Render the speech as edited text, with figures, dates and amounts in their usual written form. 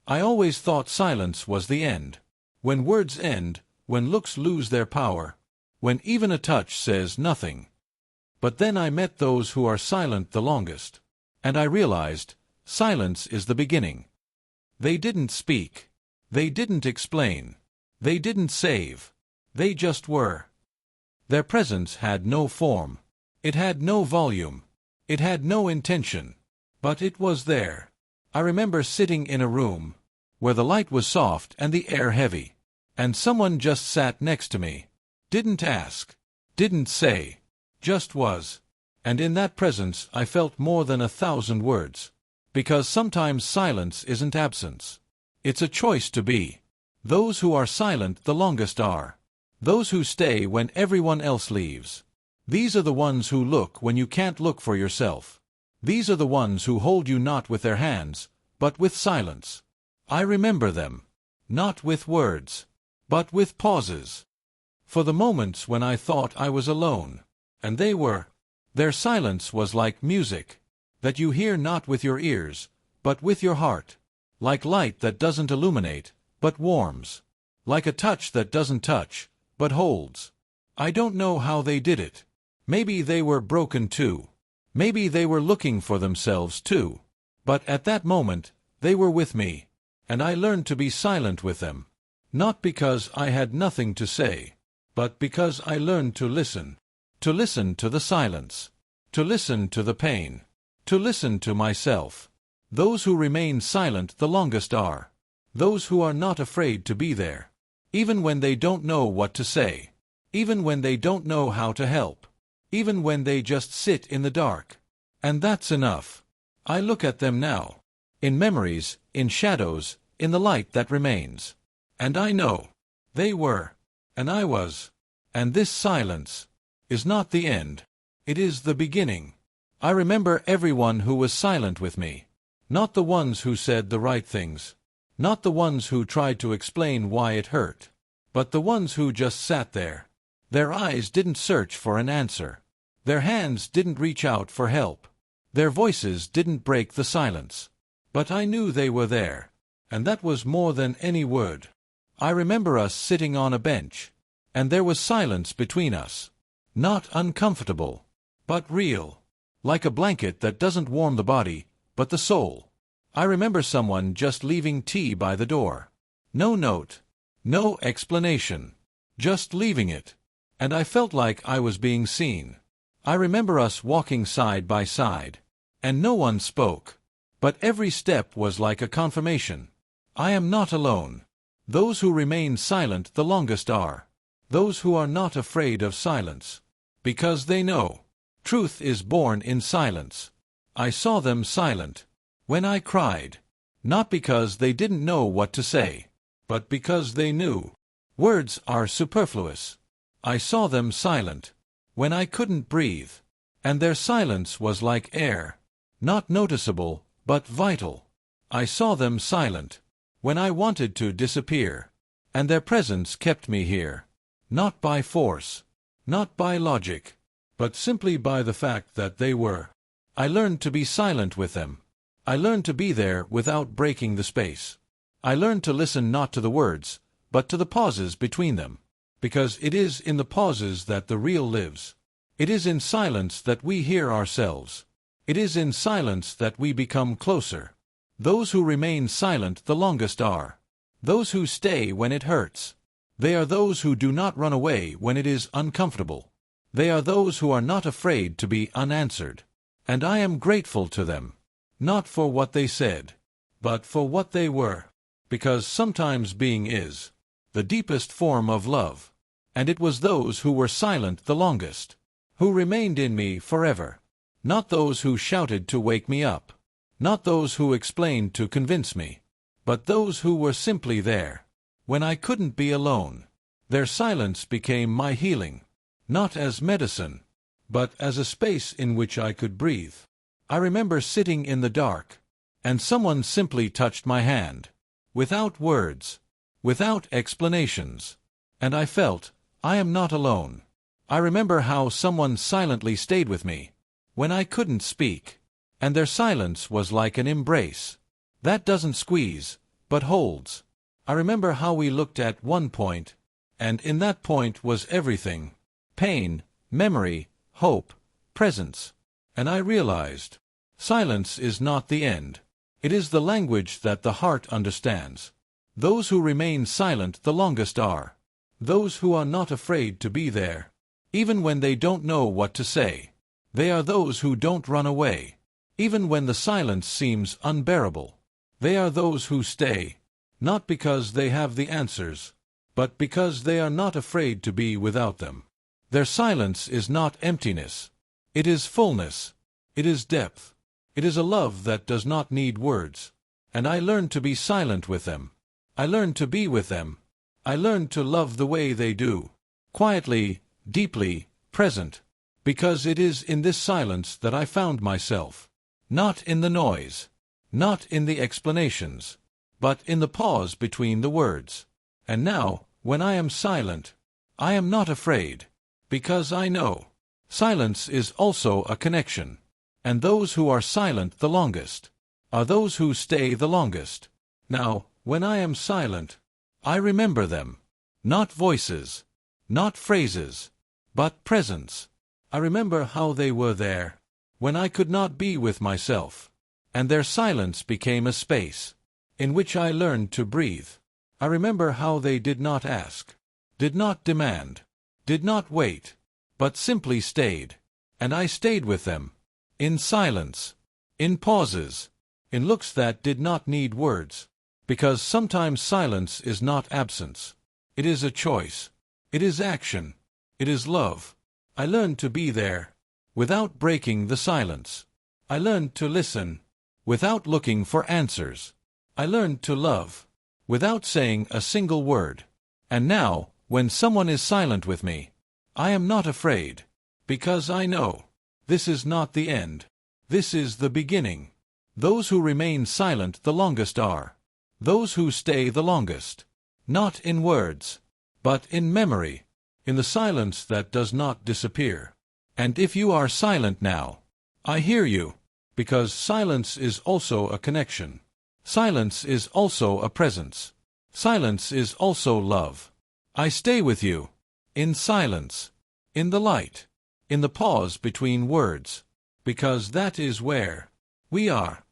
I always thought silence was the end. When words end, when looks lose their power, when even a touch says nothing. But then I met those who are silent the longest, and I realized, silence is the beginning. They didn't speak. They didn't explain. They didn't save. They just were. Their presence had no form. It had no volume. It had no intention. But it was there. I remember sitting in a room where the light was soft and the air heavy, and someone just sat next to me. Didn't ask. Didn't say. Just was. And in that presence I felt more than 1,000 words. Because sometimes silence isn't absence. It's a choice to be. Those who are silent the longest are. Those who stay when everyone else leaves. These are the ones who look when you can't look for yourself. These are the ones who hold you not with their hands, but with silence. I remember them. Not with words, but with pauses. For the moments when I thought I was alone, and they were. Their silence was like music, that you hear not with your ears, but with your heart. Like light that doesn't illuminate, but warms. Like a touch that doesn't touch, but holds. I don't know how they did it. Maybe they were broken too. Maybe they were looking for themselves too. But at that moment, they were with me, and I learned to be silent with them. Not because I had nothing to say, but because I learned to listen. To listen to the silence. To listen to the pain. To listen to myself. Those who remain silent the longest are. Those who are not afraid to be there. Even when they don't know what to say. Even when they don't know how to help. Even when they just sit in the dark. And that's enough. I look at them now. In memories, in shadows, in the light that remains. And I know. They were. And I was. And this silence is not the end. It is the beginning. I remember everyone who was silent with me. Not the ones who said the right things. Not the ones who tried to explain why it hurt. But the ones who just sat there. Their eyes didn't search for an answer. Their hands didn't reach out for help. Their voices didn't break the silence. But I knew they were there. And that was more than any word. I remember us sitting on a bench. And there was silence between us. Not uncomfortable, but real. Like a blanket that doesn't warm the body, but the soul. I remember someone just leaving tea by the door. No note. No explanation. Just leaving it. And I felt like I was being seen. I remember us walking side by side. And no one spoke. But every step was like a confirmation. I am not alone. Those who remain silent the longest are. Those who are not afraid of silence. Because they know. Truth is born in silence. I saw them silent. When I cried. Not because they didn't know what to say. But because they knew. Words are superfluous. I saw them silent. When I couldn't breathe. And their silence was like air. Not noticeable, but vital. I saw them silent. When I wanted to disappear. And their presence kept me here. Not by force. Not by logic. But simply by the fact that they were. I learned to be silent with them. I learned to be there without breaking the space. I learned to listen not to the words, but to the pauses between them. Because it is in the pauses that the real lives. It is in silence that we hear ourselves. It is in silence that we become closer. Those who remain silent the longest are. Those who stay when it hurts. They are those who do not run away when it is uncomfortable. They are those who are not afraid to be unanswered. And I am grateful to them. Not for what they said, but for what they were. Because sometimes being is the deepest form of love. And it was those who were silent the longest, who remained in me forever. Not those who shouted to wake me up. Not those who explained to convince me. But those who were simply there. When I couldn't be alone. Their silence became my healing. Not as medicine, but as a space in which I could breathe. I remember sitting in the dark, and someone simply touched my hand. Without words. Without explanations. And I felt, I am not alone. I remember how someone silently stayed with me. When I couldn't speak. And their silence was like an embrace. That doesn't squeeze, but holds. I remember how we looked at one point, and in that point was everything: pain, memory, hope, presence. And I realized, silence is not the end. It is the language that the heart understands. Those who remain silent the longest are those who are not afraid to be there, even when they don't know what to say. They are those who don't run away, even when the silence seems unbearable. They are those who stay, not because they have the answers, but because they are not afraid to be without them. Their silence is not emptiness. It is fullness. It is depth. It is a love that does not need words. And I learned to be silent with them. I learned to be with them. I learned to love the way they do. Quietly, deeply, present. Because it is in this silence that I found myself. Not in the noise. Not in the explanations. But in the pause between the words. And now, when I am silent, I am not afraid. Because I know. Silence is also a connection. And those who are silent the longest are those who stay the longest. Now, when I am silent, I remember them. Not voices, not phrases, but presence. I remember how they were there, when I could not be with myself. And their silence became a space, in which I learned to breathe. I remember how they did not ask, did not demand, did not wait, but simply stayed. And I stayed with them. In silence, in pauses, in looks that did not need words. Because sometimes silence is not absence. It is a choice. It is action. It is love. I learned to be there, without breaking the silence. I learned to listen, without looking for answers. I learned to love, without saying a single word. And now, when someone is silent with me, I am not afraid. Because I know. This is not the end. This is the beginning. Those who remain silent the longest are those who stay the longest. Not in words, but in memory, in the silence that does not disappear. And if you are silent now, I hear you, because silence is also a connection. Silence is also a presence. Silence is also love. I stay with you, in silence, in the light, in the pause between words, because that is where we are.